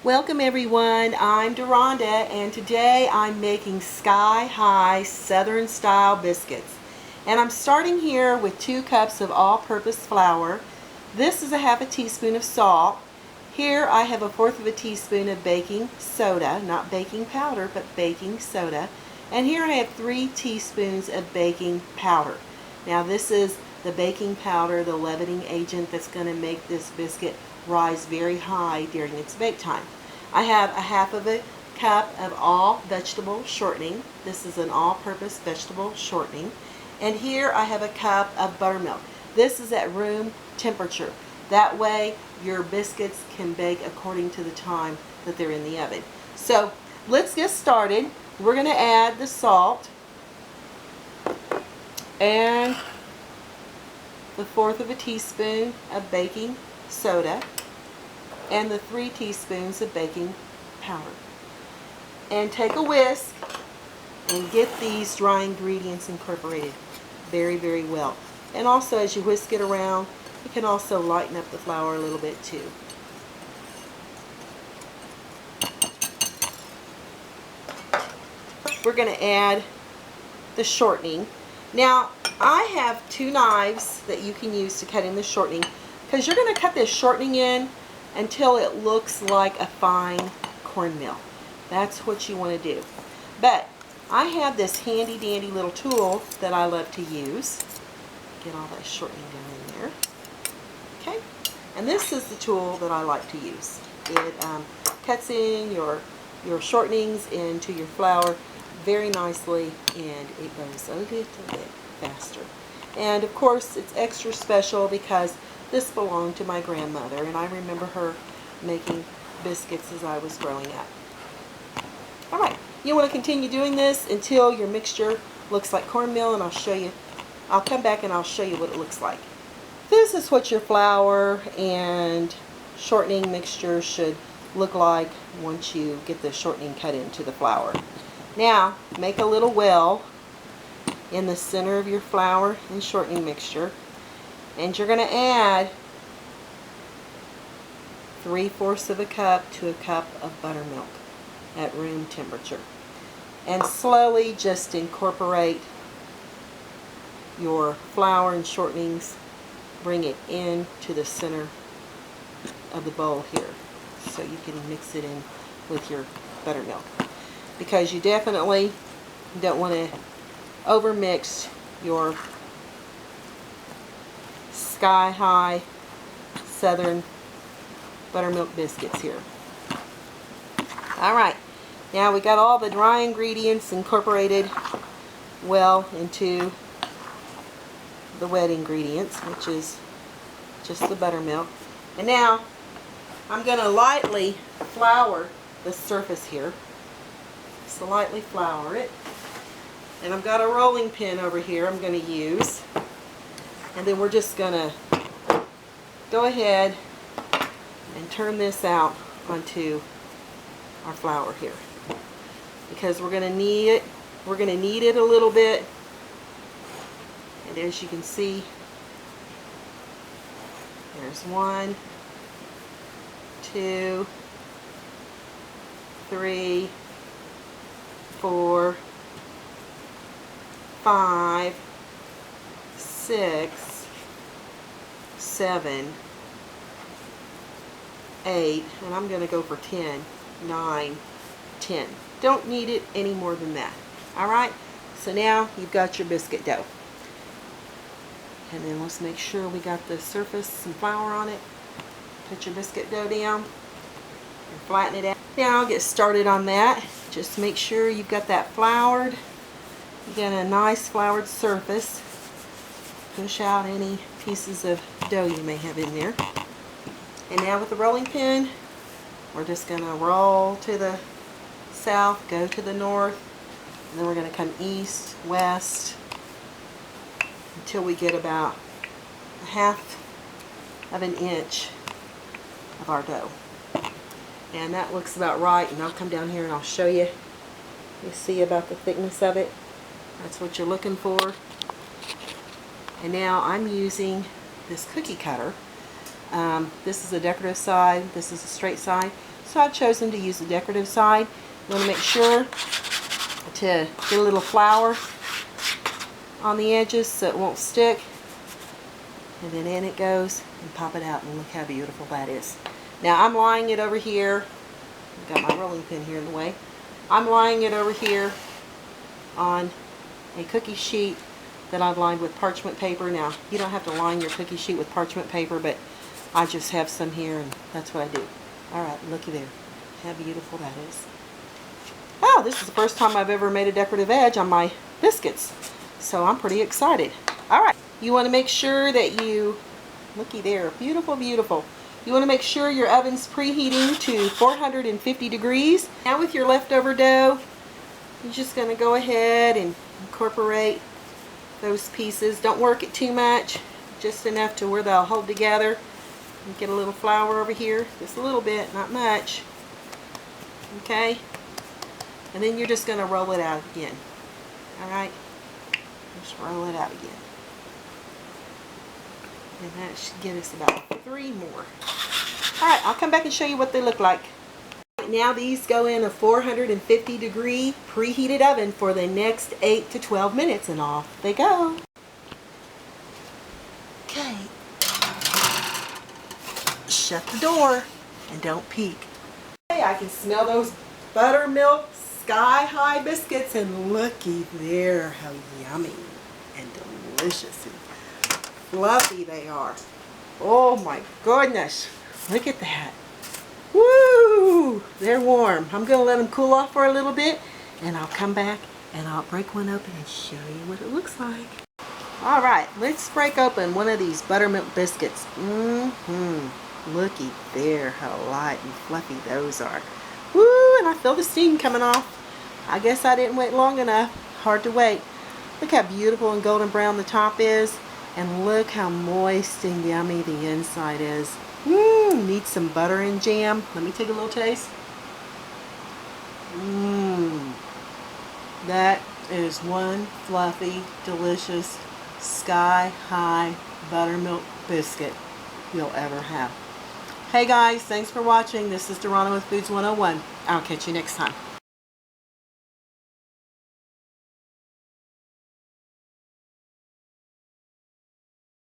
Welcome everyone, I'm Deronda and today I'm making Sky-high Southern style biscuits. And I'm starting here with 2 cups of all-purpose flour. This is a half a teaspoon of salt. Here I have a 1/4 of a teaspoon of baking soda, not baking powder, but baking soda. And here I have 3 teaspoons of baking powder. Now this is the baking powder, the leavening agent that's going to make this biscuit rise very high during its bake time. I have a 1/2 of a cup of all vegetable shortening. This is an all-purpose vegetable shortening. And here I have a cup of buttermilk. This is at room temperature. That way your biscuits can bake according to the time that they're in the oven. So let's get started. We're going to add the salt and the 1/4 of a teaspoon of baking soda and the 3 teaspoons of baking powder. And take a whisk and get these dry ingredients incorporated very, very well. And also as you whisk it around, you can also lighten up the flour a little bit too. We're going to add the shortening. Now I have 2 knives that you can use to cut in the shortening, because you're going to cut this shortening in until it looks like a fine cornmeal. That's what you want to do. But I have this handy dandy little tool that I love to use. Get all that shortening down in there. Okay, and this is the tool that I like to use. It cuts in your shortenings into your flour very nicely, and it goes a little bit faster. And of course it's extra special because this belonged to my grandmother, and I remember her making biscuits as I was growing up. Alright, you want to continue doing this until your mixture looks like cornmeal, and I'll come back and I'll show you what it looks like. This is what your flour and shortening mixture should look like once you get the shortening cut into the flour. Now, make a little well in the center of your flour and shortening mixture, and you're going to add 3/4 of a cup to a cup of buttermilk at room temperature. And slowly just incorporate your flour and shortenings. Bring it into the center of the bowl here so you can mix it in with your buttermilk, because you definitely don't want to overmix your Sky-high Southern Buttermilk Biscuits here. Alright, now we got all the dry ingredients incorporated well into the wet ingredients, which is just the buttermilk. And now I'm going to lightly flour the surface here. Just lightly flour it. And I've got a rolling pin over here I'm going to use. And then we're just going to go ahead and turn this out onto our flour here, because we're going to knead it. We're going to knead it a little bit. And as you can see, there's 1, 2, 3, 4, 5, 6, 7, 8, and I'm going to go for 10, 9, 10. Don't need it any more than that. Alright, so now you've got your biscuit dough. And then let's make sure we got the surface, some flour on it. Put your biscuit dough down and flatten it out. Now I'll get started on that. Just make sure you've got that floured. You get a nice floured surface. Push out any pieces of dough you may have in there. And now with the rolling pin, we're just going to roll to the south, go to the north, and then we're going to come east, west, until we get about 1/2 of an inch of our dough. And that looks about right, and I'll come down here and I'll show you. You see about the thickness of it? That's what you're looking for. And now I'm using this cookie cutter. This is a decorative side, this is a straight side. So so I've chosen to use the decorative side. You want to make sure to get a little flour on the edges so it won't stick. And then in it goes, and pop it out, and look how beautiful that is. Now I'm lying it over here. I've got my rolling pin here in the way. I'm lying it over here on a cookie sheet that I've lined with parchment paper. Now, you don't have to line your cookie sheet with parchment paper, but I just have some here, and that's what I do. Alright, looky there. How beautiful that is. Oh, this is the first time I've ever made a decorative edge on my biscuits, so I'm pretty excited. Alright, you want to make sure that you, looky there, beautiful, beautiful. You want to make sure your oven's preheating to 450 degrees. Now with your leftover dough, you're just going to go ahead and incorporate those pieces. Don't work it too much, just enough to where they'll hold together. And get a little flour over here, just a little bit, not much. Okay? And then you're just going to roll it out again. Alright? Just roll it out again. And that should get us about 3 more. Alright, I'll come back and show you what they look like. Now these go in a 450 degree preheated oven for the next 8 to 12 minutes, and off they go. Okay. Shut the door and don't peek. Hey, I can smell those buttermilk Sky-high biscuits, and looky there how yummy and delicious and fluffy they are. Oh my goodness, look at that. Woo! They're warm. I'm going to let them cool off for a little bit, and I'll come back and I'll break one open and show you what it looks like. Alright, let's break open one of these buttermilk biscuits. Looky there how light and fluffy those are. Woo! And I feel the steam coming off. I guess I didn't wait long enough. Hard to wait. Look how beautiful and golden brown the top is. And look how moist and yummy the inside is. Need some butter and jam. Let me take a little taste. That is one fluffy, delicious, Sky-high buttermilk biscuit you'll ever have. Hey guys, thanks for watching. This is Dorana with Foods 101. I'll catch you next time.